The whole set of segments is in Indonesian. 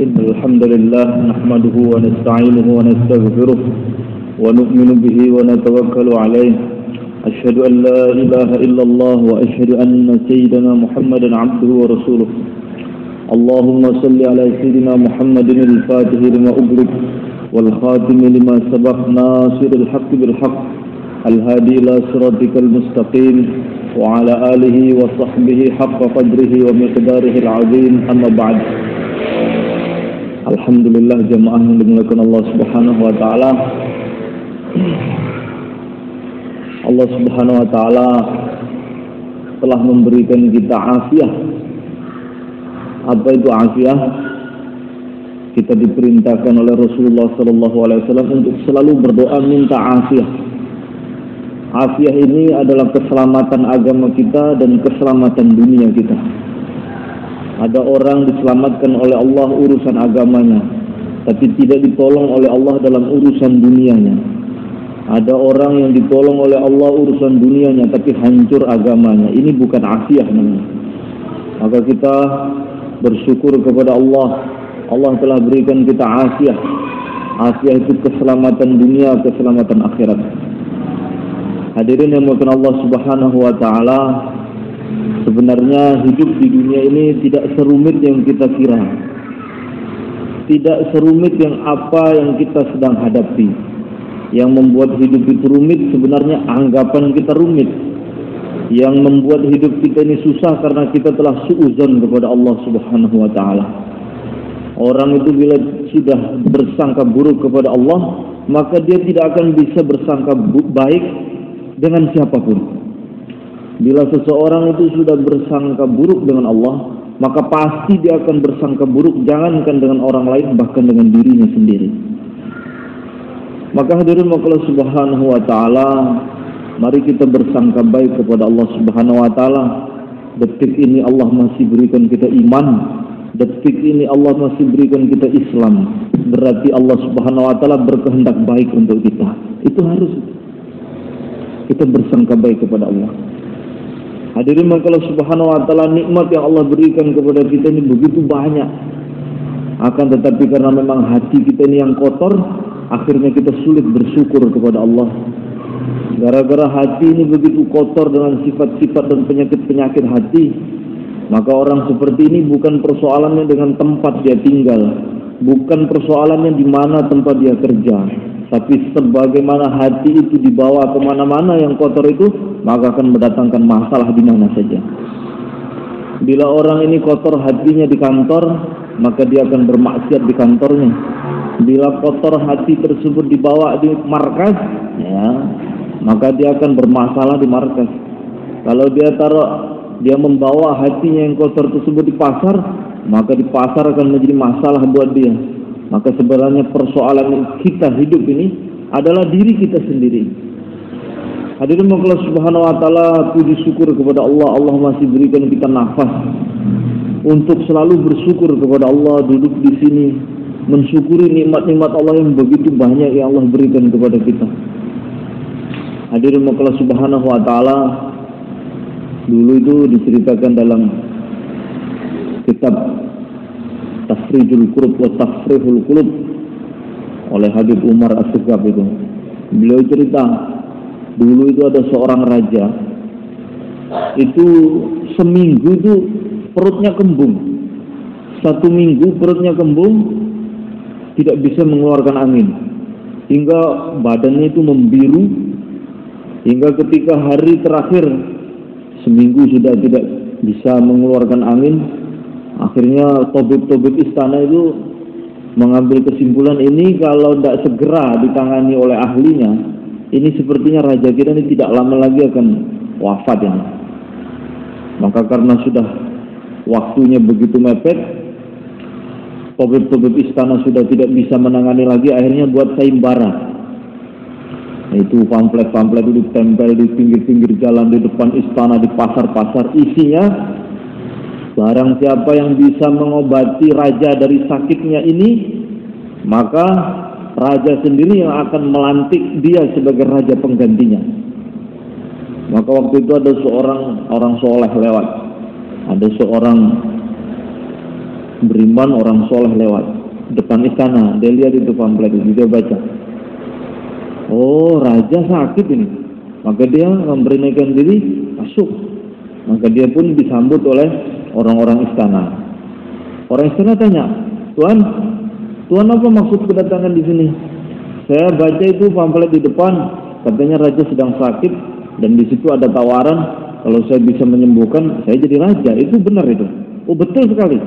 إن الحمد لله نحمده ونستعينه ونستغفره ونؤمن به ونتوكل عليه أشهد أن لا إله إلا الله وأشهد أن سيدنا محمدا عبده ورسوله اللهم صل على سيدنا محمد الفاتح لما أغلق والخاتم لما سبق ناصر الحق بالحق الهادي إلى صراطك المستقيم وعلى آله وصحبه حق قدره ومقداره العظيم أما بعد. Alhamdulillah jamaah yang dimuliakan Allah Subhanahu wa taala. Allah Subhanahu wa taala telah memberikan kita afiah. Apa itu afiah? Kita diperintahkan oleh Rasulullah sallallahu alaihi wasallam untuk selalu berdoa minta afiah. Afiah ini adalah keselamatan agama kita dan keselamatan dunia kita. Ada orang diselamatkan oleh Allah urusan agamanya, tapi tidak ditolong oleh Allah dalam urusan dunianya. Ada orang yang ditolong oleh Allah urusan dunianya, tapi hancur agamanya. Ini bukan afiah namanya. Maka kita bersyukur kepada Allah. Allah telah berikan kita afiah. Afiah itu keselamatan dunia, keselamatan akhirat. Hadirin yang dimuliakan Allah Subhanahu wa taala, sebenarnya hidup di dunia ini tidak serumit yang kita kira. Tidak serumit yang apa yang kita sedang hadapi. Yang membuat hidup itu rumit sebenarnya anggapan kita rumit. Yang membuat hidup kita ini susah karena kita telah suudzon kepada Allah Subhanahu wa taala. Orang itu bila sudah bersangka buruk kepada Allah, maka dia tidak akan bisa bersangka baik dengan siapapun. Bila seseorang itu sudah bersangka buruk dengan Allah, maka pasti dia akan bersangka buruk jangankan dengan orang lain, bahkan dengan dirinya sendiri. Maka hadirin Allah Subhanahu wa taala, mari kita bersangka baik kepada Allah Subhanahu wa taala. Detik ini Allah masih berikan kita iman, detik ini Allah masih berikan kita Islam. Berarti Allah Subhanahu wa taala berkehendak baik untuk kita. Itu harus kita bersangka baik kepada Allah. Hadirin Allah Subhanahu wa taala, nikmat yang Allah berikan kepada kita ini begitu banyak. Akan tetapi karena memang hati kita ini yang kotor, akhirnya kita sulit bersyukur kepada Allah. Gara-gara hati ini begitu kotor dengan sifat-sifat dan penyakit-penyakit hati, maka orang seperti ini bukan persoalannya dengan tempat dia tinggal, bukan persoalannya di mana tempat dia kerja, tapi sebagaimana hati itu dibawa kemana-mana yang kotor itu, maka akan mendatangkan masalah di mana saja. Bila orang ini kotor hatinya di kantor, maka dia akan bermaksiat di kantornya. Bila kotor hati tersebut dibawa di markas, ya, maka dia akan bermasalah di markas. Kalau dia membawa hatinya yang kotor tersebut di pasar, maka di pasar akan menjadi masalah buat dia. Maka sebenarnya persoalan kita hidup ini adalah diri kita sendiri. Hadirin Allah Subhanahu wa taala, puji syukur kepada Allah. Allah masih berikan kita nafas untuk selalu bersyukur kepada Allah, duduk di sini mensyukuri nikmat-nikmat Allah yang begitu banyak yang Allah berikan kepada kita. Hadirin Allah Subhanahu wa taala, dulu itu diceritakan dalam kitab Tafrijul Qulub wa Tafrihul Qulub oleh Habib Umar As-Segaf itu. Beliau cerita, dulu itu ada seorang raja, itu seminggu itu perutnya kembung. 1 minggu perutnya kembung, tidak bisa mengeluarkan angin, hingga badannya itu membiru, hingga ketika hari terakhir seminggu sudah tidak bisa mengeluarkan angin. Akhirnya tabib-tabib istana itu mengambil kesimpulan, ini kalau tidak segera ditangani oleh ahlinya, ini sepertinya raja kita ini tidak lama lagi akan wafat ini. Maka karena sudah waktunya begitu mepet, tabib-tabib istana sudah tidak bisa menangani lagi, akhirnya buat sayembara. Itu pamflet-pamflet itu ditempel di pinggir-pinggir jalan, di depan istana, di pasar-pasar. Isinya, barang siapa yang bisa mengobati raja dari sakitnya ini, maka raja sendiri yang akan melantik dia sebagai raja penggantinya. Maka waktu itu ada seorang orang soleh lewat, ada seorang beriman orang soleh lewat depan istana, dia lihat itu pamflet itu, dia baca, oh raja sakit ini, maka dia memberanikan diri masuk, maka dia pun disambut oleh orang-orang istana. Orang istana tanya, Tuan apa maksud kedatangan di sini? Saya baca itu pamflet di depan, katanya raja sedang sakit, dan di situ ada tawaran kalau saya bisa menyembuhkan, saya jadi raja. Itu benar itu? Oh betul sekali.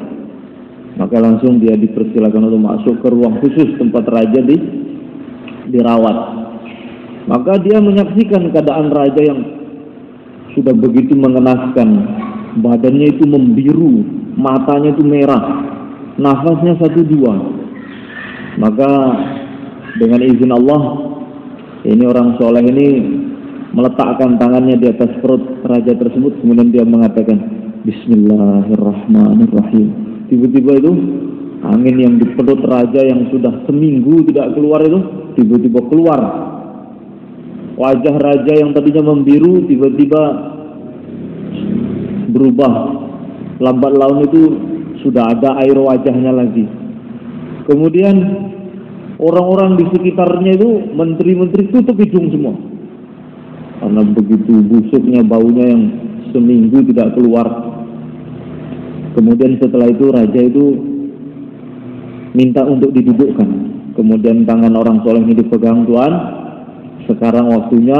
Maka langsung dia dipersilakan untuk masuk ke ruang khusus tempat raja dirawat. Maka dia menyaksikan keadaan raja yang sudah begitu mengenaskan. Badannya itu membiru, matanya itu merah, nafasnya 1-2. Maka dengan izin Allah, ini orang soleh ini meletakkan tangannya di atas perut raja tersebut, kemudian dia mengatakan Bismillahirrahmanirrahim. Tiba-tiba itu angin yang di perut raja yang sudah seminggu tidak keluar itu tiba-tiba keluar. Wajah raja yang tadinya membiru tiba-tiba berubah. Lambat laun itu sudah ada air wajahnya lagi. Kemudian orang-orang di sekitarnya itu, menteri-menteri tutup hidung semua, karena begitu busuknya baunya yang seminggu tidak keluar. Kemudian setelah itu raja itu minta untuk didudukkan. Kemudian tangan orang soleh ini dipegang, Tuan, sekarang waktunya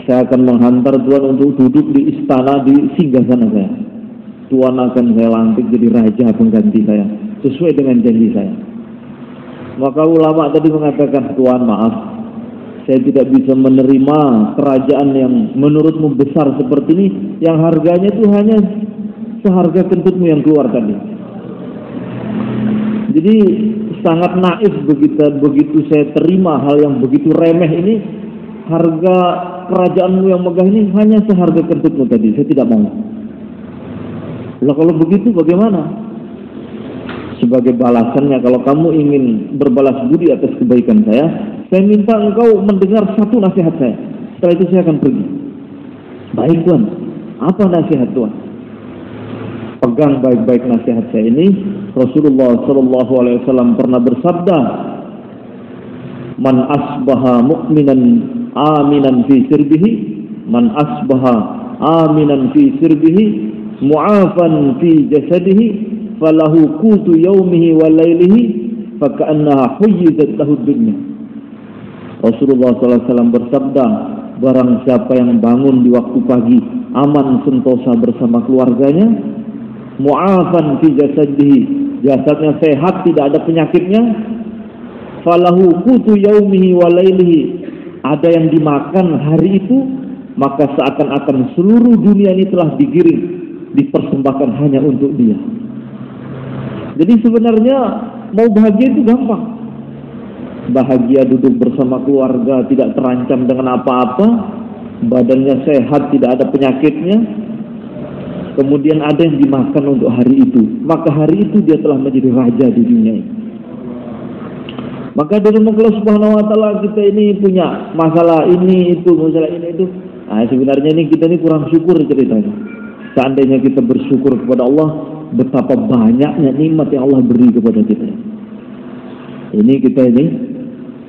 saya akan menghantar Tuan untuk duduk di istana, di singgasana saya. Tuan akan saya lantik jadi raja pengganti saya, sesuai dengan janji saya. Maka ulama tadi mengatakan, Tuan maaf, saya tidak bisa menerima kerajaan yang menurutmu besar seperti ini, yang harganya itu hanya seharga kentutmu yang keluar tadi. Jadi sangat naif begitu saya terima hal yang begitu remeh ini. Harga kerajaanmu yang megah ini hanya seharga kentutmu tadi, saya tidak mau. Lah kalau begitu bagaimana? Sebagai balasannya, kalau kamu ingin berbalas budi atas kebaikan saya minta engkau mendengar satu nasihat saya. Setelah itu saya akan pergi. Baik Tuan, apa nasihat Tuan? Pegang baik-baik nasihat saya ini. Rasulullah SAW pernah bersabda, Man asbaha mu'minan aminan fi sirbihi, Man asbaha aminan fi sirbihi, mu'afan fi jasadihi, falahu qutu yaumihi wa laylihi, faka'annaha huyyizat lahu dunya. Rasulullah SAW bersabda, barang siapa yang bangun di waktu pagi aman sentosa bersama keluarganya, mu'afan fi jasadihi, jasadnya sehat, tidak ada penyakitnya, falahu qutu yaumihi wa lailihi, ada yang dimakan hari itu, maka seakan-akan seluruh dunia ini telah digiring, dipersembahkan hanya untuk dia. Jadi sebenarnya mau bahagia itu gampang. Bahagia duduk bersama keluarga, tidak terancam dengan apa-apa, badannya sehat, tidak ada penyakitnya, kemudian ada yang dimakan untuk hari itu, maka hari itu dia telah menjadi raja di dunia ini. Maka dari Allah Subhanahu wa taala kita ini punya masalah ini itu, masalah ini itu. Nah, sebenarnya ini kita ini kurang syukur ceritanya. Seandainya kita bersyukur kepada Allah, betapa banyaknya nikmat yang Allah beri kepada kita. Ini kita ini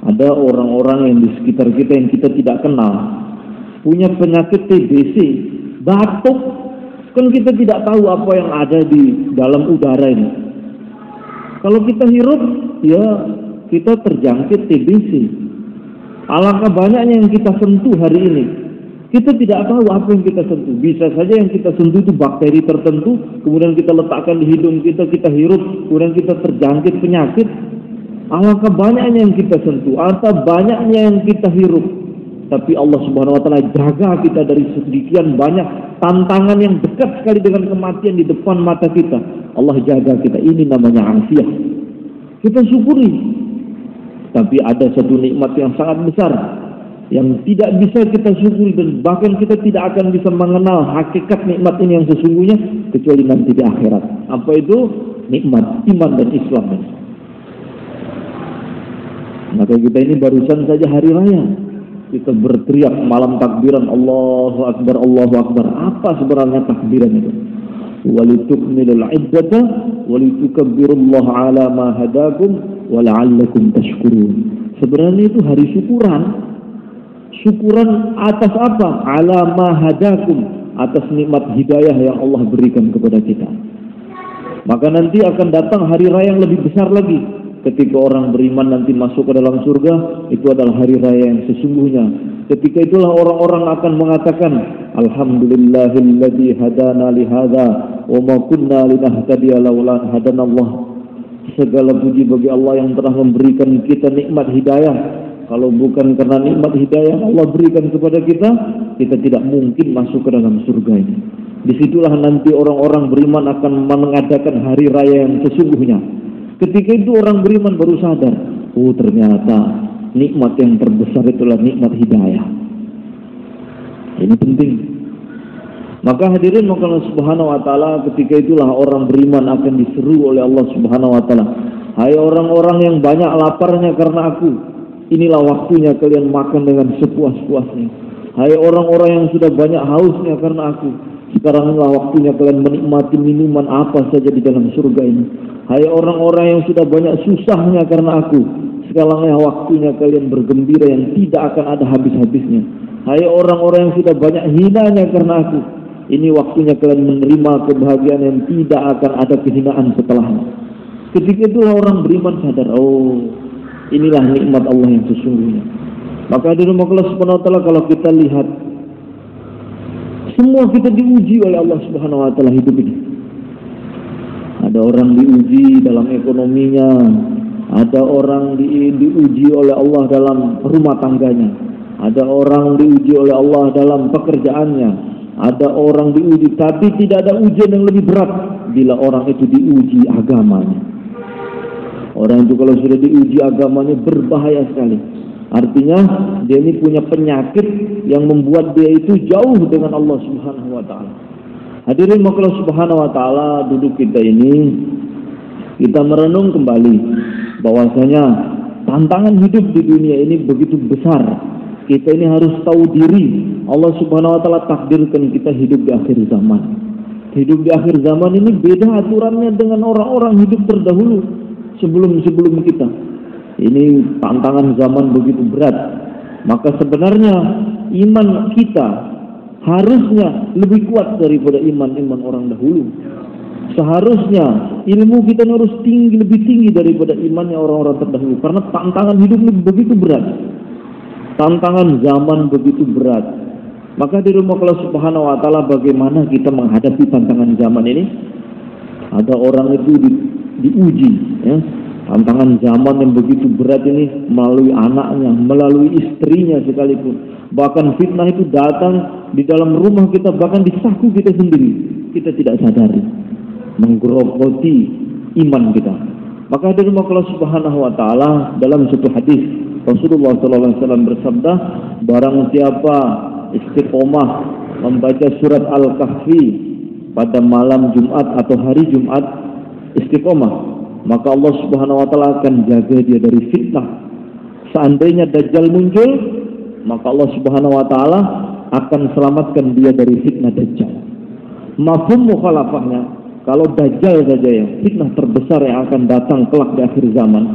ada orang-orang yang di sekitar kita yang kita tidak kenal, punya penyakit TBC, batuk. Kan kita tidak tahu apa yang ada di dalam udara ini. Kalau kita hirup, ya kita terjangkit TBC. Alangkah banyaknya yang kita sentuh hari ini. Kita tidak tahu apa yang kita sentuh. Bisa saja yang kita sentuh itu bakteri tertentu, kemudian kita letakkan di hidung kita, kita hirup, kemudian kita terjangkit penyakit. Alangkah banyaknya yang kita sentuh, atau banyaknya yang kita hirup. Tapi Allah Subhanahu wa taala jaga kita dari sekian banyak tantangan yang dekat sekali dengan kematian di depan mata kita. Allah jaga kita. Ini namanya afiah. Kita syukuri. Tapi ada satu nikmat yang sangat besar yang tidak bisa kita syukuri, dan bahkan kita tidak akan bisa mengenal hakikat nikmat ini yang sesungguhnya kecuali nanti di akhirat. Apa itu? Nikmat iman dan Islam. Maka kita ini barusan saja hari raya, kita berteriak malam takbiran Allahu Akbar, Allahu Akbar. Apa sebenarnya takbiran itu? walitukmilul iddata walitukabbirullaha ala ma hadakum wa la'allakum tashkurun. Sebenarnya itu hari syukuran. Syukuran atas apa? Ala ma hadakum, atas nikmat hidayah yang Allah berikan kepada kita. Maka nanti akan datang hari raya yang lebih besar lagi. Ketika orang beriman nanti masuk ke dalam surga, itu adalah hari raya yang sesungguhnya. Ketika itulah orang-orang akan mengatakan, Alhamdulillahilladzi hadana lihada wa ma kunna linahtadiya laula hadanallah. Segala puji bagi Allah yang telah memberikan kita nikmat hidayah. Kalau bukan karena nikmat hidayah Allah berikan kepada kita, kita tidak mungkin masuk ke dalam surga ini. Disitulah nanti orang-orang beriman akan mengadakan hari raya yang sesungguhnya. Ketika itu orang beriman baru sadar, oh ternyata nikmat yang terbesar itulah nikmat hidayah. Ini penting. Maka hadirin, maka Allah Subhanahu wa taala ketika itulah orang beriman akan diseru oleh Allah Subhanahu wa taala. Hai orang-orang yang banyak laparnya karena aku, inilah waktunya kalian makan dengan sepuas-puasnya. Hai orang-orang yang sudah banyak hausnya karena aku, sekarang inilah waktunya kalian menikmati minuman apa saja di dalam surga ini. Hai orang-orang yang sudah banyak susahnya karena aku, sekarang inilah waktunya kalian bergembira yang tidak akan ada habis-habisnya. Hai orang-orang yang sudah banyak hinanya karena aku, ini waktunya kalian menerima kebahagiaan yang tidak akan ada kehinaan setelahnya. Ketika itulah orang beriman sadar, oh inilah nikmat Allah yang sesungguhnya. Maka di rumah Allah Subhanahu wa taala kalau kita lihat, semua kita diuji oleh Allah Subhanahu wa taala hidup ini. Ada orang diuji dalam ekonominya, ada orang diuji oleh Allah dalam rumah tangganya, ada orang diuji oleh Allah dalam pekerjaannya, ada orang diuji, tapi tidak ada ujian yang lebih berat bila orang itu diuji agamanya. Orang itu kalau sudah diuji agamanya berbahaya sekali. Artinya dia ini punya penyakit yang membuat dia itu jauh dengan Allah Subhanahu wa taala. Hadirin maka Allah Subhanahu wa taala, duduk kita ini kita merenung kembali bahwasanya tantangan hidup di dunia ini begitu besar. Kita ini harus tahu diri. Allah Subhanahu wa taala takdirkan kita hidup di akhir zaman. Hidup di akhir zaman ini beda aturannya dengan orang-orang hidup terdahulu sebelum kita. Ini tantangan zaman begitu berat. Maka sebenarnya iman kita harusnya lebih kuat daripada iman-iman orang dahulu. Seharusnya ilmu kita harus lebih tinggi daripada imannya orang-orang terdahulu. Karena tantangan hidup ini begitu berat. Tantangan zaman begitu berat. Maka di rumah Allah Subhanahu wa taala bagaimana kita menghadapi tantangan zaman ini? Ada orang itu diuji, ya. Tantangan zaman yang begitu berat ini melalui anaknya, melalui istrinya sekalipun. Bahkan fitnah itu datang di dalam rumah kita, bahkan di saku kita sendiri. Kita tidak sadari, menggerogoti iman kita. Maka di rumah Allah Subhanahu wa taala dalam satu hadis Rasulullah SAW bersabda, barang siapa istiqomah membaca surat Al-Kahfi pada malam Jumat atau hari Jumat, istiqomah, maka Allah Subhanahu wa taala akan jaga dia dari fitnah. Seandainya Dajjal muncul, maka Allah Subhanahu wa taala akan selamatkan dia dari fitnah Dajjal. Mafhum mukhalafahnya, kalau Dajjal saja yang fitnah terbesar yang akan datang kelak di akhir zaman,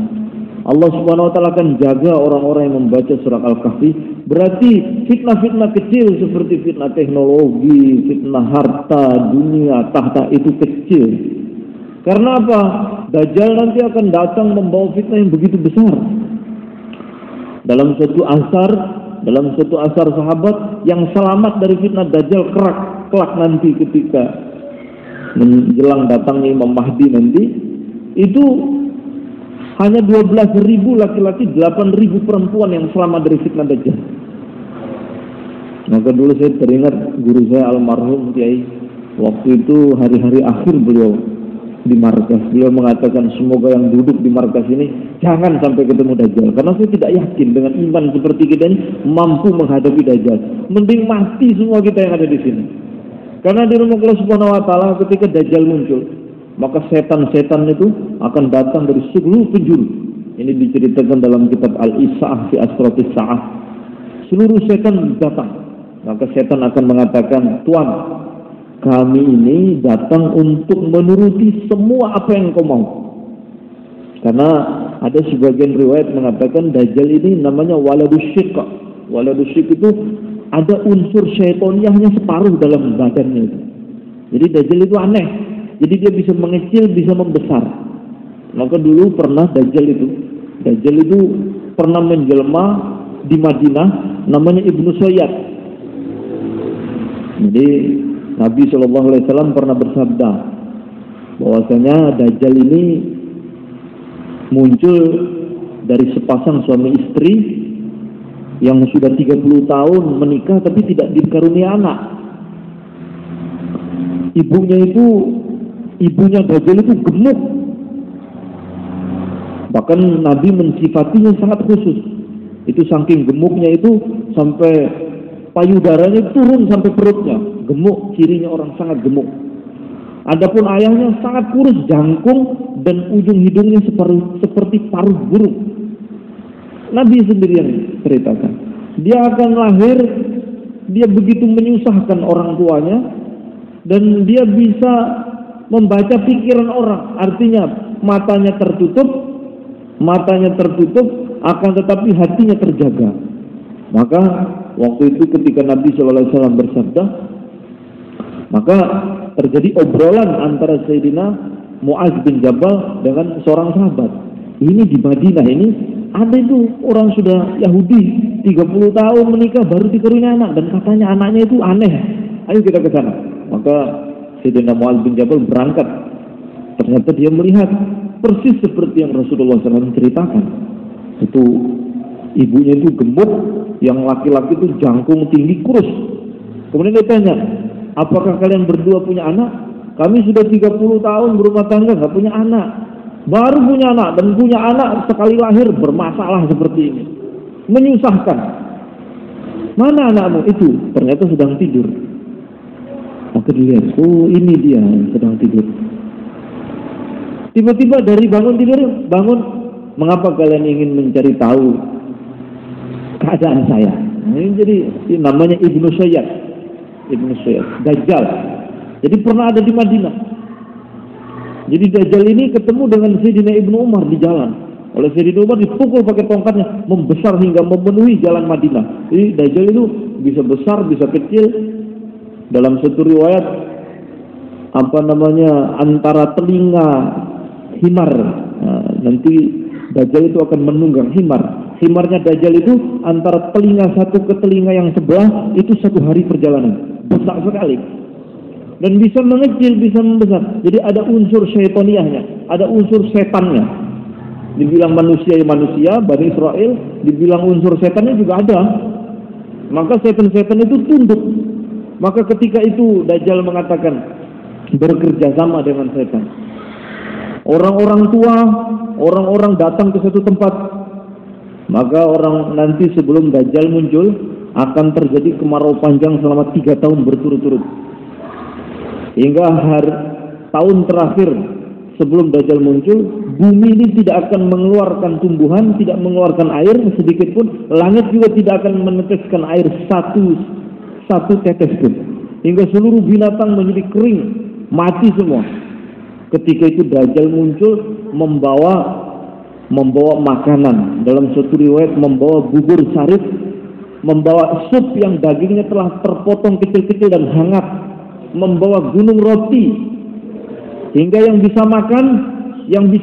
Allah Subhanahu wa taala akan jaga orang-orang yang membaca surat Al-Kahfi. Berarti fitnah-fitnah kecil seperti fitnah teknologi, fitnah harta, dunia, tahta itu kecil. Karena apa? Dajjal nanti akan datang membawa fitnah yang begitu besar. Dalam satu asar sahabat yang selamat dari fitnah Dajjal kelak nanti ketika menjelang datangnya Imam Mahdi nanti, itu hanya 12.000 laki-laki, 8.000 perempuan yang selamat dari fitnah Dajjal. Maka dulu saya teringat guru saya almarhum Kiai, waktu itu hari-hari akhir beliau di markas, beliau mengatakan semoga yang duduk di markas ini jangan sampai ketemu Dajjal, karena saya tidak yakin dengan iman seperti kita ini mampu menghadapi Dajjal. Mending mati semua kita yang ada di sini. Karena di rumah Allah Subhanahu wa taala ketika Dajjal muncul, maka setan-setan itu akan datang dari seluruh penjuru. Ini diceritakan dalam kitab Al-Isa'ah fi Asratis Sa'ah. Seluruh setan datang. Maka setan akan mengatakan, Tuan, kami ini datang untuk menuruti semua apa yang kau mau. Karena ada sebagian riwayat mengatakan Dajjal ini namanya waladus syirk. Waladus syirk itu ada unsur syaitoniahnya separuh dalam badannya itu. Jadi Dajjal itu aneh. Jadi dia bisa mengecil, bisa membesar. Maka dulu pernah Dajjal itu pernah menjelma di Madinah, namanya Ibnu Sayyad. Jadi Nabi SAW pernah bersabda bahwasanya Dajjal ini muncul dari sepasang suami istri yang sudah 30 tahun menikah tapi tidak dikaruniai anak. Ibunya Dajjal itu gemuk. Bahkan Nabi mensifatinya sangat khusus. Itu saking gemuknya itu sampai payudaranya turun sampai perutnya. Gemuk, cirinya orang sangat gemuk. Adapun ayahnya sangat kurus, jangkung, dan ujung hidungnya seperti paruh burung. Nabi sendiri yang ceritakan. Dia akan lahir, dia begitu menyusahkan orang tuanya, dan dia bisa membaca pikiran orang. Artinya matanya tertutup, akan tetapi hatinya terjaga. Maka waktu itu ketika Nabi SAW bersabda, maka terjadi obrolan antara Sayyidina Mu'az bin Jabal dengan seorang sahabat. Ini di Madinah ini ada itu orang sudah Yahudi 30 tahun menikah baru dikaruniai anak, dan katanya anaknya itu aneh. Ayo kita ke sana. Maka Sayyidina Mu'az bin Jabal berangkat. Ternyata dia melihat persis seperti yang Rasulullah SAW ceritakan. Itu ibunya itu gemuk, yang laki-laki itu jangkung, tinggi, kurus. Kemudian dia tanya, apakah kalian berdua punya anak? Kami sudah 30 tahun berumah tangga, nggak punya anak. Baru punya anak, dan punya anak sekali lahir bermasalah seperti ini, menyusahkan. Mana anakmu? Itu ternyata sedang tidur. Maka dilihat, oh ini dia yang sedang tidur. Tiba-tiba dari bangun tidur, mengapa kalian ingin mencari tahu keadaan saya? Nah, ini jadi namanya Ibnu Sayyad, Dajjal. Jadi pernah ada di Madinah. Jadi Dajjal ini ketemu dengan Sayyidina Ibnu Umar di jalan. Oleh Sayyidina Umar dipukul pakai tongkatnya, membesar hingga memenuhi jalan Madinah. Jadi Dajjal itu bisa besar, bisa kecil. Dalam satu riwayat antara telinga himar. Nah, nanti Dajjal itu akan menunggang himar. Himarnya Dajjal itu antara telinga satu ke telinga yang sebelah itu 1 hari perjalanan. Besar sekali. Dan bisa mengecil, bisa membesar. Jadi ada unsur syaitoniahnya, ada unsur setannya. Dibilang manusia, Bani Israel, dibilang unsur setannya juga ada. Maka setan-setan itu tunduk. Maka ketika itu Dajjal mengatakan bekerja sama dengan setan. Orang-orang tua, orang-orang datang ke satu tempat. Maka orang nanti sebelum Dajjal muncul akan terjadi kemarau panjang selama 3 tahun berturut-turut. Hingga tahun terakhir sebelum Dajjal muncul, bumi ini tidak akan mengeluarkan tumbuhan, tidak mengeluarkan air sedikit pun. Langit juga tidak akan meneteskan air satu tetes pun. Hingga seluruh binatang menjadi kering, mati semua. Ketika itu Dajjal muncul membawa makanan. Dalam suatu riwayat membawa bubur sarif, membawa sup yang dagingnya telah terpotong kecil-kecil dan hangat, membawa gunung roti. Hingga yang bisa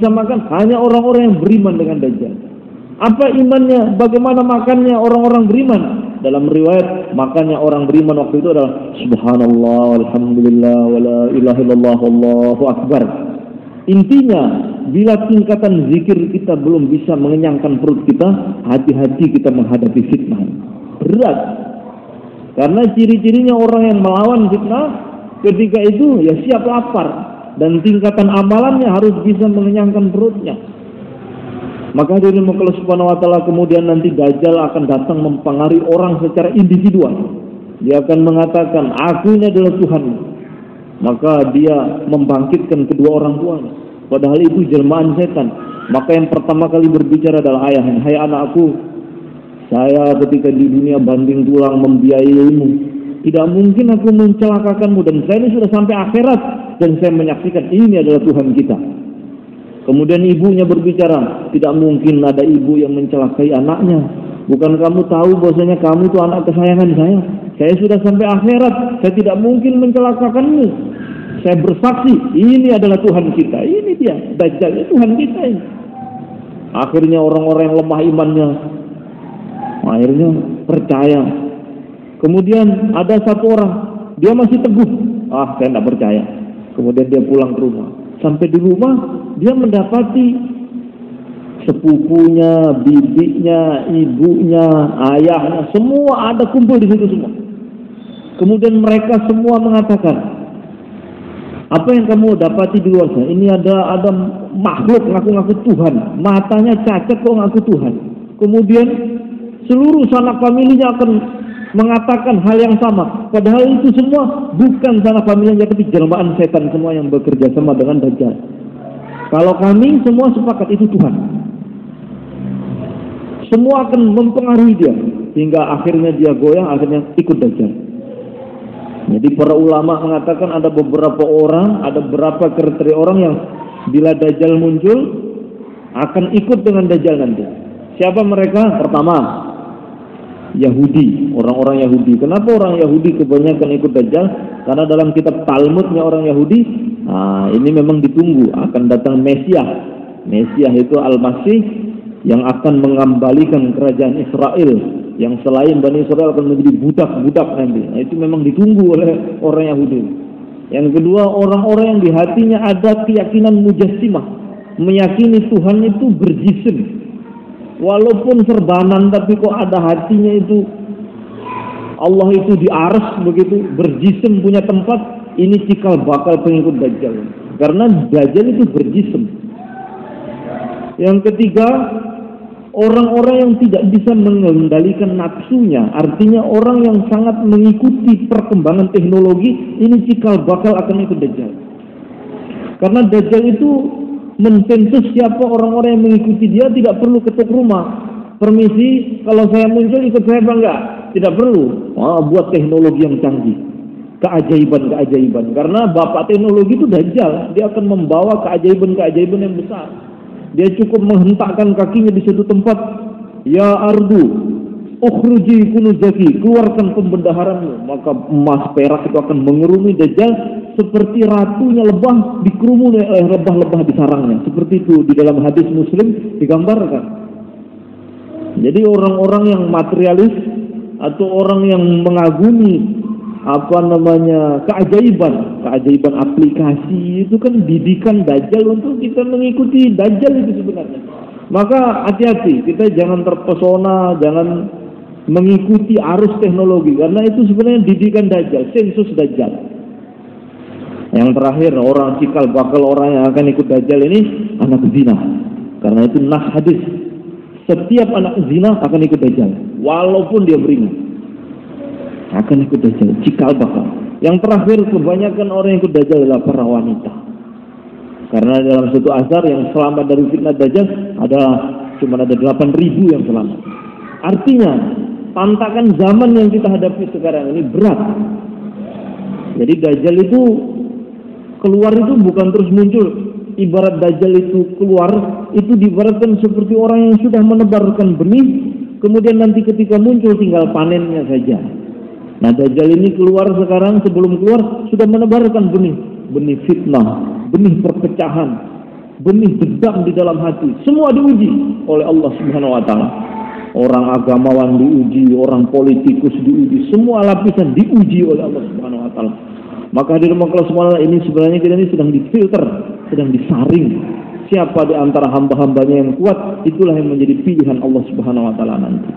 makan hanya orang-orang yang beriman dengan Dajjal. Apa imannya? Bagaimana makannya orang-orang beriman? Dalam riwayat, makannya orang beriman waktu itu adalah subhanallah, alhamdulillah, wala ilaha illallah, wallahu akbar. Intinya, bila tingkatan zikir kita belum bisa mengenyangkan perut kita, hati-hati kita menghadapi fitnah. Berat. Karena ciri-cirinya orang yang melawan fitnah, ketika itu ya siap lapar. Dan tingkatan amalannya harus bisa mengenyangkan perutnya. Maka dari Allah Subhanahu wa taala kemudian nanti Dajjal akan datang mempengaruhi orang secara individual. Dia akan mengatakan, aku ini adalah Tuhan. Maka dia membangkitkan kedua orang tuanya. Padahal itu jelmaan setan. Maka yang pertama kali berbicara adalah ayahnya. Hai anakku, saya ketika di dunia banting tulang membiayaimu. Tidak mungkin aku mencelakakanmu, dan saya ini sudah sampai akhirat dan saya menyaksikan ini adalah Tuhan kita. Kemudian ibunya berbicara, tidak mungkin ada ibu yang mencelakai anaknya. Bukan kamu tahu bahwasanya kamu itu anak kesayangan saya? Saya sudah sampai akhirat, saya tidak mungkin mencelakakanmu. Saya bersaksi, ini adalah Tuhan kita. Ini dia, Dajjal, ini Tuhan kita ini. Akhirnya orang-orang yang lemah imannya akhirnya percaya. Kemudian ada satu orang, dia masih teguh, saya tidak percaya. Kemudian dia pulang ke rumah. Sampai di rumah dia mendapati sepupunya, bibinya, ibunya, ayahnya, semua ada kumpul di situ semua. Kemudian mereka semua mengatakan, apa yang kamu dapati di luar sana? Ini ada makhluk ngaku-ngaku Tuhan, matanya cacat kok ngaku Tuhan. Kemudian seluruh sanak familinya akan mengatakan hal yang sama, padahal itu semua bukan sanak familinya, tapi jelmaan setan semua yang bekerja sama dengan Dajjal. Kalau kami semua sepakat itu Tuhan, semua akan mempengaruhi dia, hingga akhirnya dia goyah, akhirnya ikut Dajjal. Jadi para ulama mengatakan ada beberapa orang, ada beberapa kriteria orang yang bila Dajjal muncul akan ikut dengan Dajjal nanti. Siapa mereka? Pertama, Yahudi, orang-orang Yahudi. Kenapa orang Yahudi kebanyakan ikut Dajjal? Karena dalam kitab Talmudnya orang Yahudi, ini memang ditunggu akan datang Mesias. Mesias itu Al-Masih yang akan mengembalikan kerajaan Israel, yang selain Bani Israel akan menjadi budak-budak nanti. Itu memang ditunggu oleh orang Yahudi. Yang kedua, orang-orang yang di hatinya ada keyakinan mujassimah, meyakini Tuhan itu berjisim. Walaupun serbanan, tapi kok ada hatinya itu Allah itu di arsy begitu, berjisim, punya tempat. Ini cikal bakal pengikut Dajjal, karena Dajjal itu berjisim. Yang ketiga, orang-orang yang tidak bisa mengendalikan nafsunya, artinya orang yang sangat mengikuti perkembangan teknologi, ini cikal bakal akan ikut Dajjal. Karena Dajjal itu mensensus siapa orang-orang yang mengikuti dia, tidak perlu ketuk rumah. Permisi, kalau saya muncul ikut saya apa enggak? Tidak perlu. Buat teknologi yang canggih, keajaiban-keajaiban. Karena bapak teknologi itu Dajjal, dia akan membawa keajaiban-keajaiban yang besar. Dia cukup menghentakkan kakinya di suatu tempat, ya ardu, ukhruji kunuzaki, keluarkan pembendaharanmu, maka emas perak itu akan mengerumi Dajjal seperti ratunya lebah dikerumuni oleh lebah-lebah di sarangnya. Seperti itu di dalam hadis Muslim digambarkan. Jadi orang-orang yang materialis atau orang yang mengagumi keajaiban aplikasi, itu kan didikan Dajjal untuk kita mengikuti Dajjal itu sebenarnya. Maka hati-hati, kita jangan terpesona, jangan mengikuti arus teknologi, karena itu sebenarnya didikan Dajjal, sensus Dajjal. Yang terakhir, orang cikal bakal orang yang akan ikut Dajjal ini anak zina. Karena itu nas hadis, setiap anak zina akan ikut Dajjal, walaupun dia beringat, akan ikut Dajjal, cikal bakal. Yang terakhir, kebanyakan orang yang ikut Dajjal adalah para wanita. Karena dalam satu asar yang selamat dari fitnah Dajjal adalah cuma ada 8.000 yang selamat. Artinya tantangan zaman yang kita hadapi sekarang ini berat. Jadi Dajjal itu keluar itu bukan terus muncul. Ibarat Dajjal itu keluar, itu diibaratkan seperti orang yang sudah menebarkan benih, kemudian nanti ketika muncul tinggal panennya saja. Nah, Dajjal ini keluar sekarang, sebelum keluar sudah menebarkan benih fitnah, benih perpecahan, benih dendam di dalam hati. Semua diuji oleh Allah Subhanahu wa taala. Orang agamawan diuji, orang politikus diuji, semua lapisan diuji oleh Allah Subhanahu wa taala. Maka hadirin kelas semua, ini sebenarnya kita ini sedang difilter, sedang disaring. Siapa di antara hamba-hambanya yang kuat, itulah yang menjadi pilihan Allah Subhanahu wa taala nanti.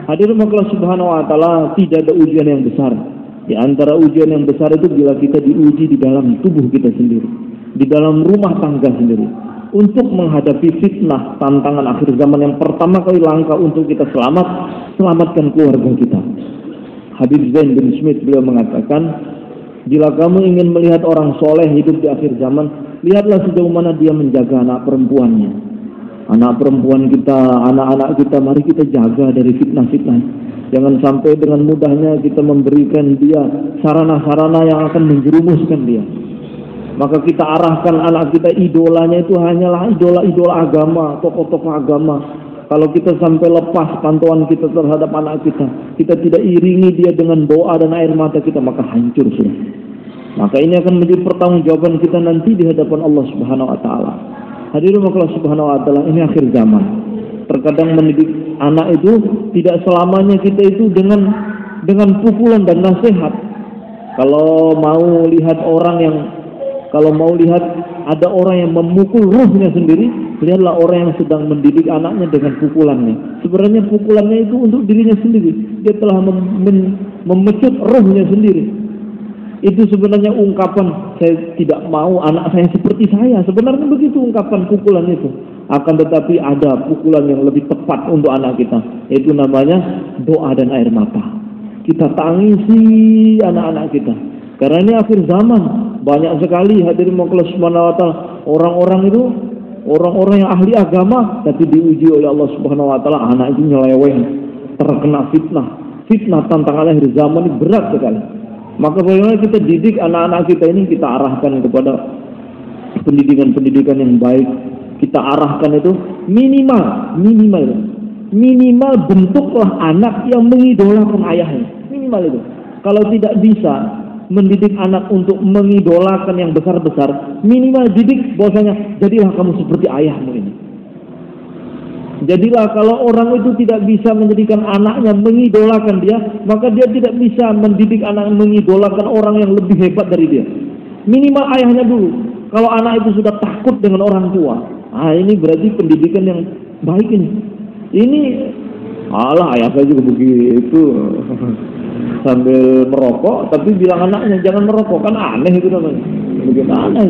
Hadirin kelas Subhanahu wa taala, tidak ada ujian yang besar. Di antara ujian yang besar itu bila kita diuji di dalam tubuh kita sendiri, di dalam rumah tangga sendiri, untuk menghadapi fitnah tantangan akhir zaman yang pertama kali langkah untuk kita selamatkan keluarga kita. Habib Zain bin Smith beliau mengatakan, bila kamu ingin melihat orang soleh hidup di akhir zaman, lihatlah sejauh mana dia menjaga anak perempuannya. Anak perempuan kita, anak-anak kita, mari kita jaga dari fitnah-fitnah. Jangan sampai dengan mudahnya kita memberikan dia sarana-sarana yang akan menjerumuskan dia. Maka kita arahkan anak kita, idolanya itu hanyalah idola-idola agama, tokoh-tokoh agama. Kalau kita sampai lepas pantauan kita terhadap anak kita, kita tidak iringi dia dengan doa dan air mata kita, maka hancur sudah. Maka ini akan menjadi pertanggungjawaban kita nanti di hadapan Allah Subhanahu wa taala. Hadirin Allah Subhanahu wa taala, ini akhir zaman. Terkadang mendidik anak itu tidak selamanya kita itu dengan pukulan dan nasihat. Kalau mau lihat ada orang yang memukul ruhnya sendiri, lihatlah orang yang sedang mendidik anaknya dengan pukulannya. Sebenarnya pukulannya itu untuk dirinya sendiri. Dia telah memecut ruhnya sendiri. Itu sebenarnya ungkapan, saya tidak mau anak saya seperti saya. Sebenarnya begitu ungkapan pukulan itu. Akan tetapi ada pukulan yang lebih tepat untuk anak kita, yaitu namanya doa dan air mata. Kita tangisi anak-anak kita. Karena ini akhir zaman, banyak sekali hadirin Allah Subhanahu wa taala orang-orang yang ahli agama tapi diuji oleh Allah Subhanahu wa taala, anak itu nyeleweng, terkena fitnah. Fitnah tantangan akhir zaman ini berat sekali. Maka bagaimana kita didik anak-anak kita ini, kita arahkan kepada pendidikan-pendidikan yang baik. Kita arahkan itu minimal bentuklah anak yang mengidolakan ayahnya. Minimal itu. Kalau tidak bisa mendidik anak untuk mengidolakan yang besar-besar, minimal didik bahwasanya jadilah kamu seperti ayahmu ini. Jadilah, kalau orang itu tidak bisa menjadikan anaknya mengidolakan dia, maka dia tidak bisa mendidik anak mengidolakan orang yang lebih hebat dari dia. Minimal ayahnya dulu. Kalau anak itu sudah takut dengan orang tua, ini berarti pendidikan yang baik ini. Ini, ayah saya juga begitu. Sambil merokok, tapi bilang anaknya jangan merokok, kan aneh itu namanya. Begitu aneh.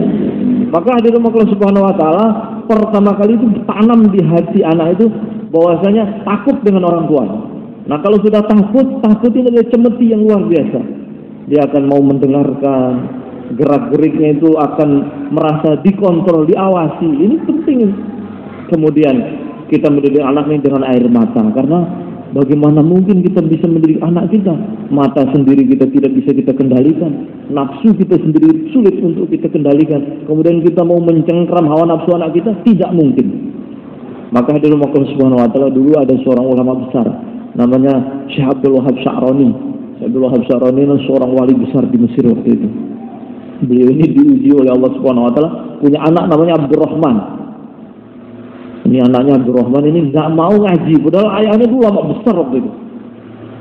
Maka hadirin Allah Subhanahu wa taala pertama kali itu tanam di hati anak itu bahwasanya takut dengan orang tua. Nah, kalau sudah takut ini adalah cemeti yang luar biasa. Dia akan mau mendengarkan, gerak-geriknya itu akan merasa dikontrol, diawasi. Ini penting. Kemudian kita mendidik anak ini dengan air mata, karena bagaimana mungkin kita bisa mendidik anak kita? Mata sendiri kita tidak bisa kita kendalikan. Nafsu kita sendiri sulit untuk kita kendalikan. Kemudian kita mau mencengkram hawa nafsu anak kita, tidak mungkin. Maka hadirin Allah Subhanahu wa taala, dulu ada seorang ulama besar namanya Syekh Abdul Wahab Sya'rani. Syekh Abdul Wahab Sya'rani adalah seorang wali besar di Mesir waktu itu. Beliau ini diuji oleh Allah Subhanahu wa taala, punya anak namanya Abdurrahman. Ini anaknya Abdurrahman ini nggak mau ngaji, padahal ayahnya itu ulama besar waktu itu.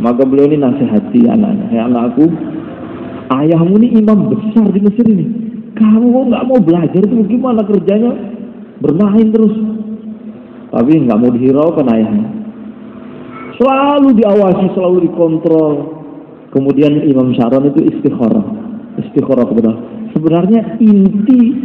Maka beliau ini nasihati anaknya, "Hai anakku, ayahmu ini imam besar di Mesir ini. Kamu nggak mau belajar itu gimana kerjanya? Bermain terus." Tapi nggak mau dihiraukan ayahnya. Selalu diawasi, selalu dikontrol. Kemudian Imam Sya'rani itu istikharah kepada. Sebenarnya inti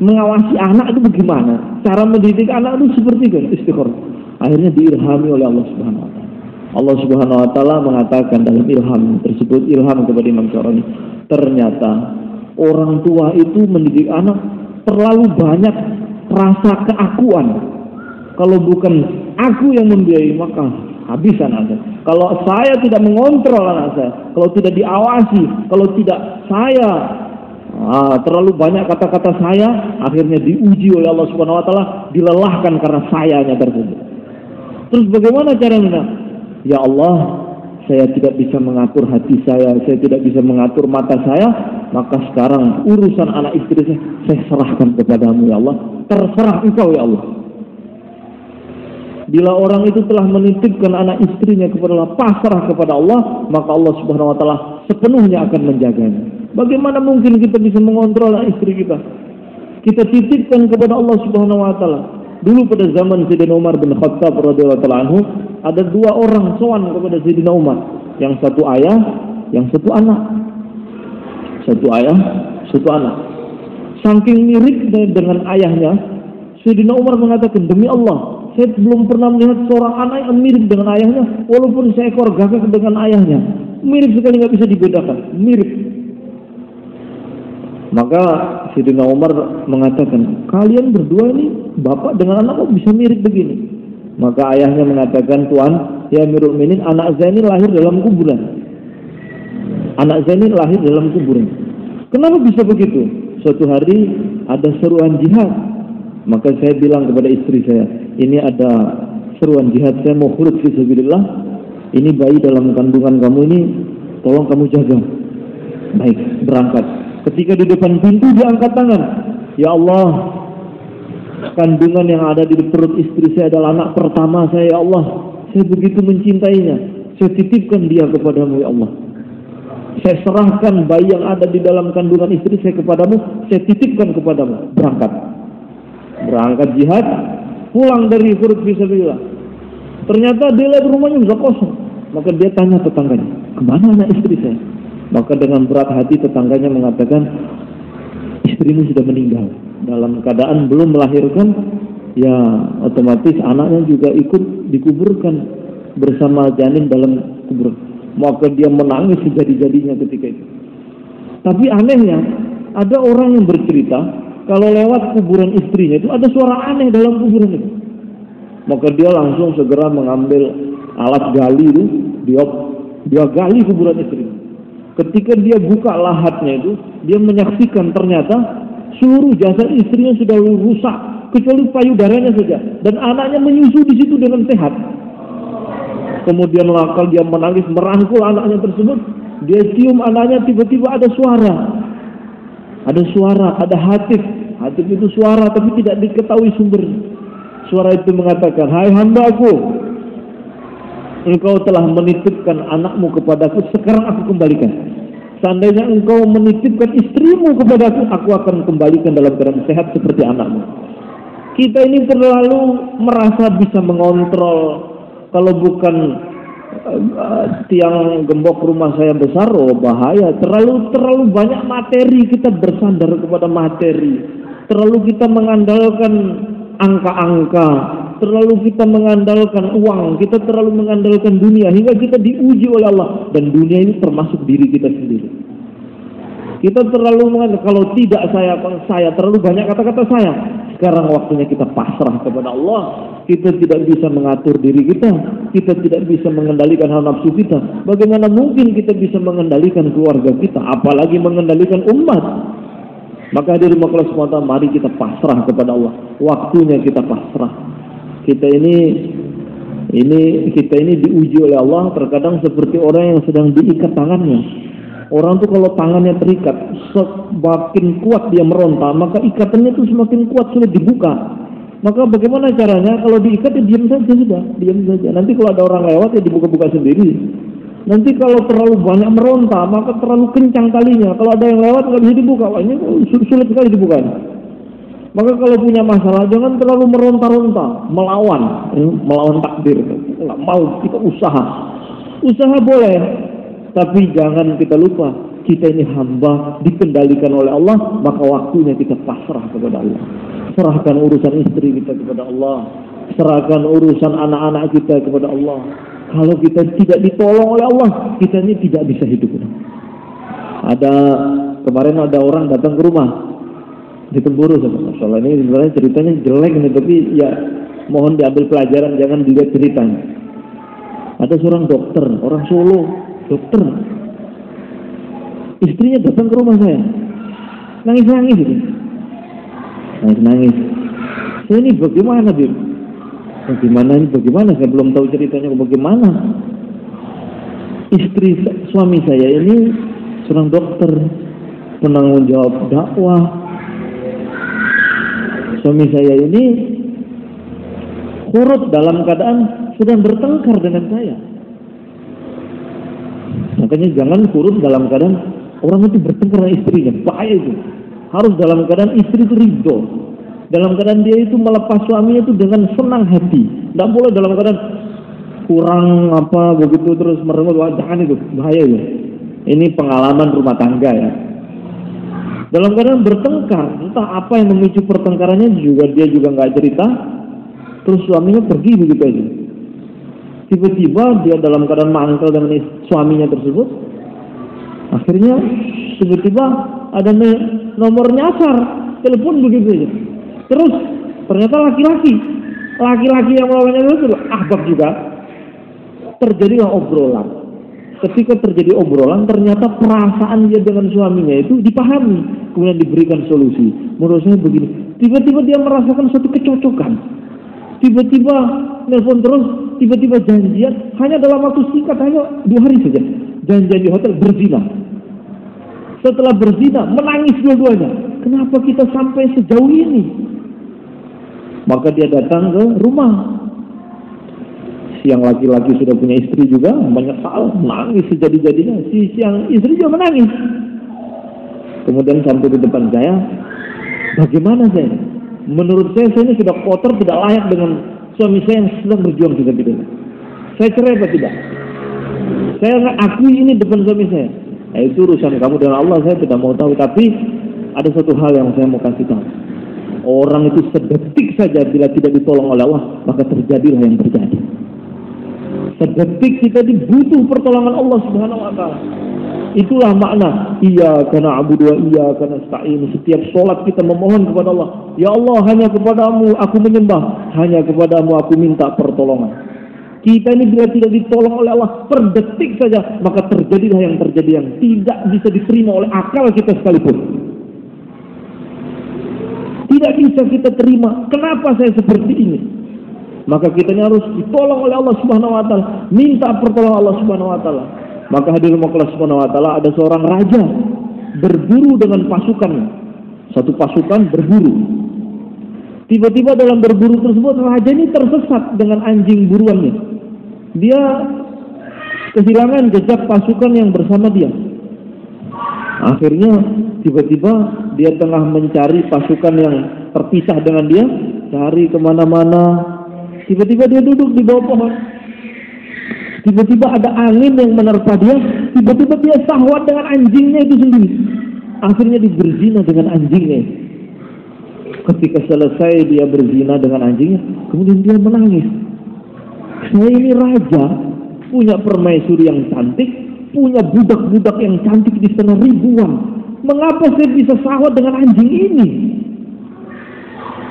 mengawasi anak itu bagaimana? Cara mendidik anak itu seperti itu, istikharah. Akhirnya diilhami oleh Allah Subhanahu wa taala. Allah Subhanahu wa taala mengatakan dalam ilham tersebut, ilham kepada Imam Sya'rani, ternyata orang tua itu mendidik anak terlalu banyak rasa keakuan. Kalau bukan aku yang membiayai, maka habis anak saya. Kalau saya tidak mengontrol anak saya, kalau tidak diawasi, kalau tidak saya terlalu banyak kata-kata saya, akhirnya diuji oleh Allah Subhanahu wa taala, dilelahkan karena sayanya tersebut. Terus bagaimana caranya? Ya Allah, saya tidak bisa mengatur hati saya tidak bisa mengatur mata saya, maka sekarang urusan anak istri saya serahkan kepadamu ya Allah. Terserah engkau ya Allah. Bila orang itu telah menitipkan anak istrinya kepada Allah, pasrah kepada Allah, maka Allah Subhanahu wa taala sepenuhnya akan menjaganya. Bagaimana mungkin kita bisa mengontrol anak istri kita? Kita titipkan kepada Allah Subhanahu wa taala. Dulu pada zaman Sayyidina Umar bin Khattab radhiyallahu anhu, ada dua orang sowan kepada Sayyidina Umar, yang satu ayah, yang satu anak. Satu ayah, satu anak. Saking mirip dengan ayahnya, Sayyidina Umar mengatakan, demi Allah, saya belum pernah melihat seorang anak yang mirip dengan ayahnya, walaupun seekor gagak dengan ayahnya. Mirip sekali, nggak bisa dibedakan. Mirip. Maka Sayyidina Umar mengatakan, kalian berdua ini bapak dengan anak kok bisa mirip begini? Maka ayahnya mengatakan, Tuan, ya Amirul Mukminin, anak saya ini lahir dalam kuburan. Anak saya ini lahir dalam kuburan. Kenapa bisa begitu? Suatu hari ada seruan jihad. Maka saya bilang kepada istri saya, ini ada seruan jihad, saya mau khurud fi sabilillah. Ini bayi dalam kandungan kamu ini, tolong kamu jaga. Baik, berangkat. Ketika di depan pintu dia angkat tangan. Ya Allah, kandungan yang ada di perut istri saya adalah anak pertama saya, ya Allah. Saya begitu mencintainya. Saya titipkan dia kepadamu, ya Allah. Saya serahkan bayi yang ada di dalam kandungan istri saya kepadamu. Saya titipkan kepadamu. Berangkat jihad, pulang dari khurud fisabilillah. Ternyata dia lihat rumahnya sudah kosong. Maka dia tanya tetangganya, kemana anak istri saya? Maka dengan berat hati tetangganya mengatakan, istrimu sudah meninggal. Dalam keadaan belum melahirkan, ya otomatis anaknya juga ikut dikuburkan bersama janin dalam kubur. Maka dia menangis sejadi-jadinya ketika itu. Tapi anehnya, ada orang yang bercerita, kalau lewat kuburan istrinya itu ada suara aneh dalam kuburan itu. Maka dia langsung segera mengambil alat gali itu, dia gali kuburan istrinya. Ketika dia buka lahatnya itu, dia menyaksikan ternyata seluruh jasad istrinya sudah rusak, kecuali payudaranya saja, dan anaknya menyusu di situ dengan sehat. Kemudian lakal dia menangis, merangkul anaknya tersebut. Dia cium anaknya, tiba-tiba ada suara, ada hatif. Hatif itu suara, tapi tidak diketahui sumbernya. Suara itu mengatakan, hai hambaku, engkau telah menitipkan anakmu kepadaku, sekarang aku kembalikan. Seandainya engkau menitipkan istrimu kepadaku, aku akan kembalikan dalam keadaan sehat seperti anakmu. Kita ini terlalu merasa bisa mengontrol. Kalau bukan tiang gembok rumah saya besar, oh bahaya. Terlalu banyak materi, kita bersandar kepada materi. Terlalu kita mengandalkan angka-angka, terlalu kita mengandalkan uang, kita terlalu mengandalkan dunia, hingga kita diuji oleh Allah. Dan dunia ini termasuk diri kita sendiri. Kita terlalu mengandalkan, kalau tidak saya, terlalu banyak kata-kata saya. Sekarang waktunya kita pasrah kepada Allah. Kita tidak bisa mengatur diri kita, kita tidak bisa mengendalikan hawa nafsu kita. Bagaimana mungkin kita bisa mengendalikan keluarga kita, apalagi mengendalikan umat? Maka hadirin kelas semata, mari kita pasrah kepada Allah. Waktunya kita pasrah. Kita ini diuji oleh Allah. Terkadang seperti orang yang sedang diikat tangannya. Orang tuh kalau tangannya terikat, semakin kuat dia meronta, maka ikatannya itu semakin kuat, sulit dibuka. Maka bagaimana caranya? Kalau diikat ya diam saja sudah, diam saja. Nanti kalau ada orang lewat ya dibuka-buka sendiri. Nanti kalau terlalu banyak meronta, maka terlalu kencang talinya. Kalau ada yang lewat nggak bisa dibuka, wah ini sulit sekali dibukanya. Maka kalau punya masalah, jangan terlalu meronta-ronta, melawan takdir. Nggak mau, kita usaha boleh, tapi jangan kita lupa, kita ini hamba dikendalikan oleh Allah. Maka waktunya kita pasrah kepada Allah. Serahkan urusan istri kita kepada Allah, serahkan urusan anak-anak kita kepada Allah. Kalau kita tidak ditolong oleh Allah, kita ini tidak bisa hidup. Kemarin ada orang datang ke rumah di Temburu, soal ini sebenarnya ceritanya jelek nih, tapi ya mohon diambil pelajaran, jangan dilihat ceritanya. Ada seorang dokter, orang Solo, dokter. Istrinya datang ke rumah saya, nangis-nangis gitu. Nangis. Saya ini bagaimana, Bim? Bagaimana? Saya belum tahu ceritanya bagaimana. Suami saya ini seorang dokter, penanggung jawab dakwah. Suami saya ini khurud dalam keadaan sedang bertengkar dengan saya. Makanya jangan khurud dalam keadaan orang itu bertengkar dengan istrinya, bahaya itu. Harus dalam keadaan istri itu ridho, dalam keadaan dia itu melepas suaminya itu dengan senang hati. Tidak boleh dalam keadaan kurang begitu terus merengut. Jangan, itu bahaya ya. Ini pengalaman rumah tangga ya. Dalam keadaan bertengkar, entah apa yang memicu pertengkarannya dia juga nggak cerita. Terus suaminya pergi begitu aja. Tiba-tiba dia dalam keadaan mangkel dengan suaminya tersebut. Akhirnya tiba-tiba ada nomor nyasar, telepon begitu aja. Terus ternyata laki-laki yang melawannya itu ahbab juga. Terjadilah obrolan. Ketika terjadi obrolan, ternyata perasaan dia dengan suaminya itu dipahami, kemudian diberikan solusi. Menurut saya begini, tiba-tiba dia merasakan suatu kecocokan. Tiba-tiba nelpon terus, tiba-tiba janjian, hanya dalam waktu singkat, hanya 2 hari saja. Janjian di hotel berzina. Setelah berzina, menangis dua-duanya. Kenapa kita sampai sejauh ini? Maka dia datang ke rumah. Yang laki-laki sudah punya istri juga, menyesal, menangis sejadi-jadinya. Si yang istri juga menangis. Kemudian sampai di depan saya, bagaimana saya? Menurut saya ini sudah kotor, tidak layak dengan suami saya yang sedang berjuang juga tidak. Saya cerai apa tidak? Saya akui ini depan suami saya. Itu urusan kamu dengan Allah, saya tidak mau tahu. Tapi ada satu hal yang saya mau kasih tahu. Orang itu sedetik saja bila tidak ditolong oleh Allah, maka terjadilah yang terjadi. Sedetik kita dibutuh pertolongan Allah Subhanahu wa taala. Itulah makna iyyaka na'budu wa iyyaka nasta'in. Setiap salat kita memohon kepada Allah, ya Allah, hanya kepadamu aku menyembah, hanya kepadamu aku minta pertolongan. Kita ini bila tidak ditolong oleh Allah per detik saja, maka terjadilah yang terjadi yang tidak bisa diterima oleh akal kita sekalipun. Tidak bisa kita terima. Kenapa saya seperti ini? Maka kita harus ditolong oleh Allah Subhanahu wa taala, minta pertolongan Allah Subhanahu wa taala. Maka hadirin Allah Subhanahu wa taala, ada seorang raja berburu dengan pasukannya. Satu pasukan berburu. Tiba-tiba dalam berburu tersebut raja ini tersesat dengan anjing buruannya. Dia kehilangan jejak pasukan yang bersama dia. Akhirnya tiba-tiba dia tengah mencari pasukan yang terpisah dengan dia, cari kemana-mana. Tiba-tiba dia duduk di bawah pohon. Tiba-tiba ada angin yang menerpa dia. Tiba-tiba dia syahwat dengan anjingnya itu sendiri. Akhirnya dia berzina dengan anjingnya. Ketika selesai dia berzina dengan anjingnya, kemudian dia menangis. Saya ini raja, punya permaisuri yang cantik, punya budak-budak yang cantik di sana ribuan. Mengapa saya bisa syahwat dengan anjing ini?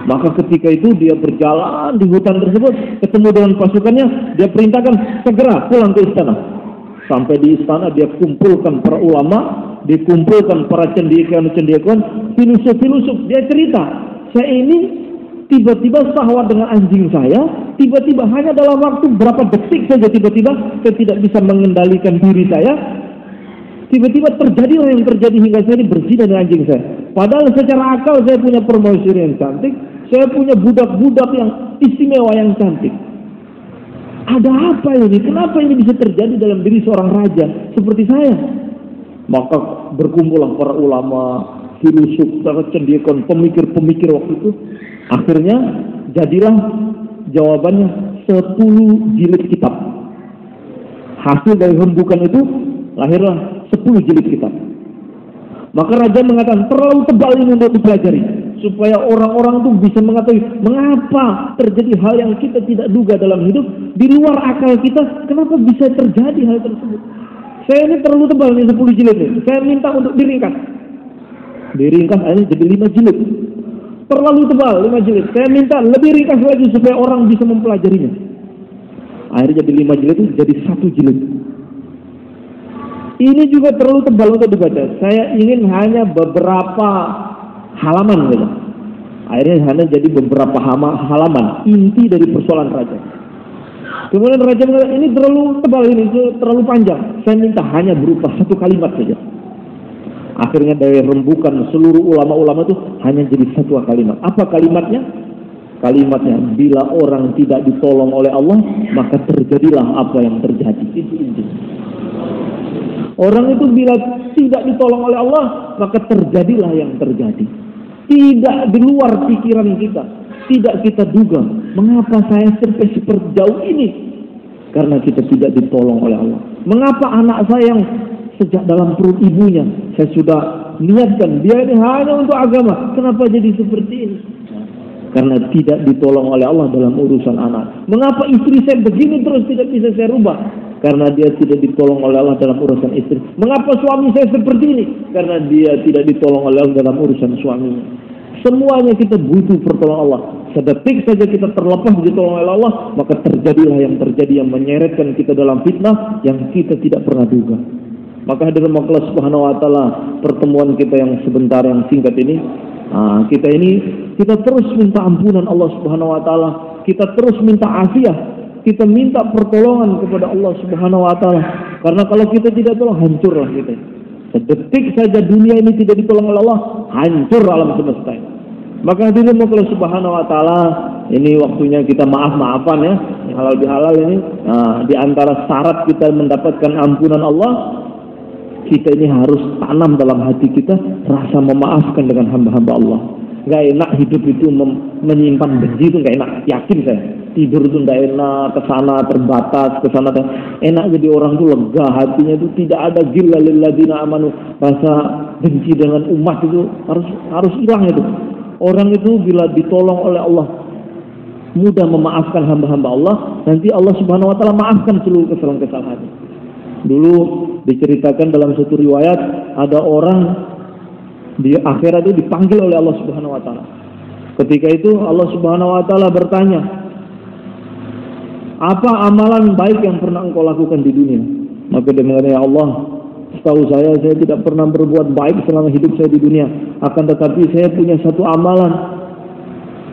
Maka ketika itu dia berjalan di hutan tersebut, ketemu dengan pasukannya, dia perintahkan segera pulang ke istana. Sampai di istana dia kumpulkan para ulama, dikumpulkan para cendekiawan, filosof-filosof. Dia cerita, saya ini tiba-tiba syahwat dengan anjing saya, tiba-tiba hanya dalam waktu berapa detik saja, tiba-tiba saya tidak bisa mengendalikan diri saya. Tiba-tiba terjadilah yang terjadi hingga saya ini berzina dengan anjing saya. Padahal secara akal saya punya permaisuri yang cantik, saya punya budak-budak yang istimewa yang cantik. Ada apa ini? Kenapa ini bisa terjadi dalam diri seorang raja seperti saya? Maka berkumpullah para ulama, filosof, para cendekiawan, pemikir-pemikir waktu itu. Akhirnya jadilah jawabannya 10 jilid kitab. Hasil dari rembukan itu lahirlah 10 jilid kitab. Maka raja mengatakan terlalu tebal ini untuk dipelajari, supaya orang-orang itu bisa mengetahui mengapa terjadi hal yang kita tidak duga dalam hidup, di luar akal kita, kenapa bisa terjadi hal tersebut. Saya ini terlalu tebal ini 10 jilid ini. Saya minta untuk diringkas. Diringkas akhirnya jadi 5 jilid. Terlalu tebal 5 jilid. Saya minta lebih ringkas lagi supaya orang bisa mempelajarinya. Akhirnya jadi 5 jilid itu jadi 1 jilid. Ini juga terlalu tebal untuk dibaca. Saya ingin hanya beberapa halaman gitu. Akhirnya hanya jadi beberapa halaman inti dari persoalan raja. Kemudian raja mengatakan ini terlalu tebal, ini terlalu panjang. Saya minta hanya berupa 1 kalimat saja. Akhirnya dari rembukan seluruh ulama-ulama itu hanya jadi 1 kalimat. Apa kalimatnya? Kalimatnya, bila orang tidak ditolong oleh Allah, maka terjadilah apa yang terjadi. Itu intinya. Orang itu bila tidak ditolong oleh Allah, maka terjadilah yang terjadi. Tidak di luar pikiran kita, tidak kita duga. Mengapa saya sampai seperti jauh ini? Karena kita tidak ditolong oleh Allah. Mengapa anak saya yang sejak dalam perut ibunya saya sudah niatkan dia ini hanya untuk agama, kenapa jadi seperti ini? Karena tidak ditolong oleh Allah dalam urusan anak. Mengapa istri saya begini terus tidak bisa saya rubah? Karena dia tidak ditolong oleh Allah dalam urusan istri. Mengapa suami saya seperti ini? Karena dia tidak ditolong oleh Allah dalam urusan suaminya. Semuanya kita butuh pertolongan Allah. Sedetik saja kita terlepas ditolong oleh Allah, maka terjadilah yang terjadi, yang menyeretkan kita dalam fitnah yang kita tidak pernah duga. Maka hadirin Allah Subhanahu wa taala, pertemuan kita yang sebentar, yang singkat ini, kita terus minta ampunan Allah Subhanahu wa taala, kita terus minta afiah, kita minta pertolongan kepada Allah Subhanahu wa taala. Karena kalau kita tidak tolong, hancurlah kita. Sedetik saja dunia ini tidak ditolong oleh Allah, hancur alam semesta ini. Maka hadirin Allah Subhanahu wa taala, ini waktunya kita maaf-maafan ya, halal bihalal ini. Di antara syarat kita mendapatkan ampunan Allah, kita ini harus tanam dalam hati kita rasa memaafkan dengan hamba-hamba Allah. Gak enak hidup itu menyimpan benci, itu gak enak, yakin saya. Tidur itu gak enak, kesana terbatas, kesana enak. Jadi orang itu lega, hatinya itu tidak ada ghilla lil ladzina amanu. Rasa benci dengan umat itu harus hilang itu. Orang itu bila ditolong oleh Allah, mudah memaafkan hamba-hamba Allah, nanti Allah Subhanahu wa taala maafkan seluruh kesalahan-kesalahan. Dulu diceritakan dalam satu riwayat, ada orang di akhirat itu dipanggil oleh Allah Subhanahu wa taala. Ketika itu Allah Subhanahu wa taala bertanya, "Apa amalan baik yang pernah engkau lakukan di dunia?" Maka dia mengatakan, "Ya Allah, setahu saya tidak pernah berbuat baik selama hidup saya di dunia. Akan tetapi saya punya satu amalan.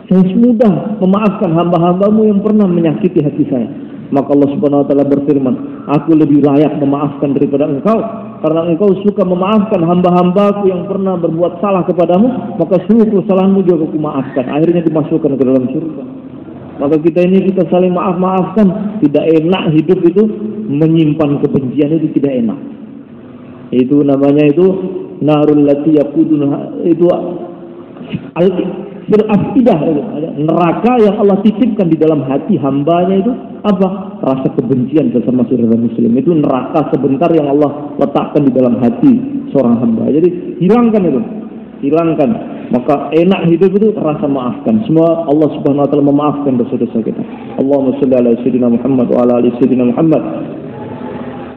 Saya mudah memaafkan hamba-hambamu yang pernah menyakiti hati saya." Maka Allah Subhanahu wa taala berfirman, "Aku lebih layak memaafkan daripada engkau, karena engkau suka memaafkan hamba-hambaku yang pernah berbuat salah kepadamu, maka seluruh kesalahanmu juga aku maafkan." Akhirnya dimasukkan ke dalam surga. Maka kita saling maaf-maafkan. Tidak enak hidup itu, menyimpan kebencian itu tidak enak. Itu namanya itu narul lati yaqudun, itu al-afidah, neraka yang Allah titipkan di dalam hati hambanya itu apa? Rasa kebencian bersama saudara muslim. Itu neraka sebentar yang Allah letakkan di dalam hati seorang hamba. Jadi hilangkan itu, hilangkan. Maka enak hidup itu rasa maafkan. Semua Allah Subhanahu wa taala memaafkan dosa-dosa kita. Allahumma shalli ala sayyidina Muhammad wa ala ali sayyidina Muhammad.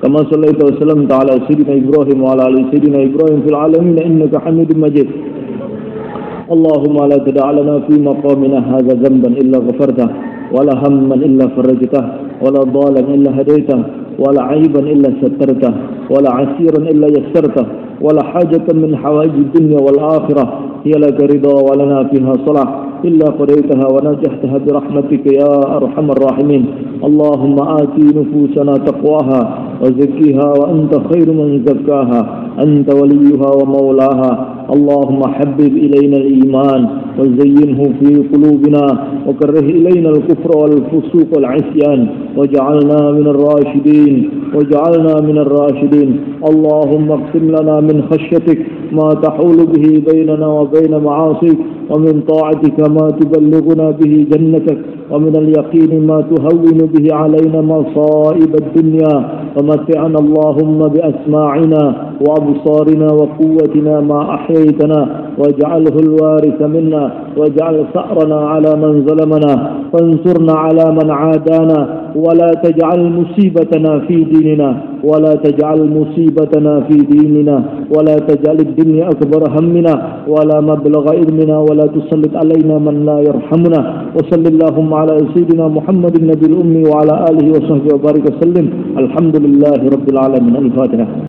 Kama sallaita wa sallamta ala sayyidina Ibrahim wa ala ali sayyidina Ibrahim fil alamin innaka Hamidum Majid. Allahumma la tada' lana fi maqamina hadza dhanban illa ghafartah wa la hamman illa farajtah wa la dhalan illa hadaitah wa la 'aiban illa sattartah wa la 'asiran illa yassartah wa la hajatan min hawaijid dunya wal akhirah hiya laka ridha wa lana fiha salah illa qadaitaha wa najahtaha bi rahmatika ya arhamar rahimin. Allahumma ati nufusana taqwaha wa zakkiha wa anta khairu man zakkaha anta waliyuha wa maulaha. اللهم حبب إلينا الإيمان وزينه في قلوبنا وكره إلينا الكفر والفسوق والعصيان واجعلنا من الراشدين اللهم اقسم لنا من خشيتك ما تحول به بيننا وبين معاصيك ومن طاعتك ما تبلغنا به جنتك ومن اليقين ما تهون به علينا مصائب الدنيا ومتعنا اللهم بأسماعنا وأبصارنا وقوتنا ما أحييتنا واجعله الوارث منا واجعل ثأرنا على من ظلمنا وانصرنا على من عادانا ولا تجعل مصيبتنا في ديننا ولا تجعل الدنيا أكبر همنا ولا مبلغ علمنا ولا تسلط علينا من لا يرحمنا وصل اللهم على سيدنا محمد النبي الأمي وعلى آله وصحبه وبارك وسلم. الحمد لله رب العالمين. الفاتحة.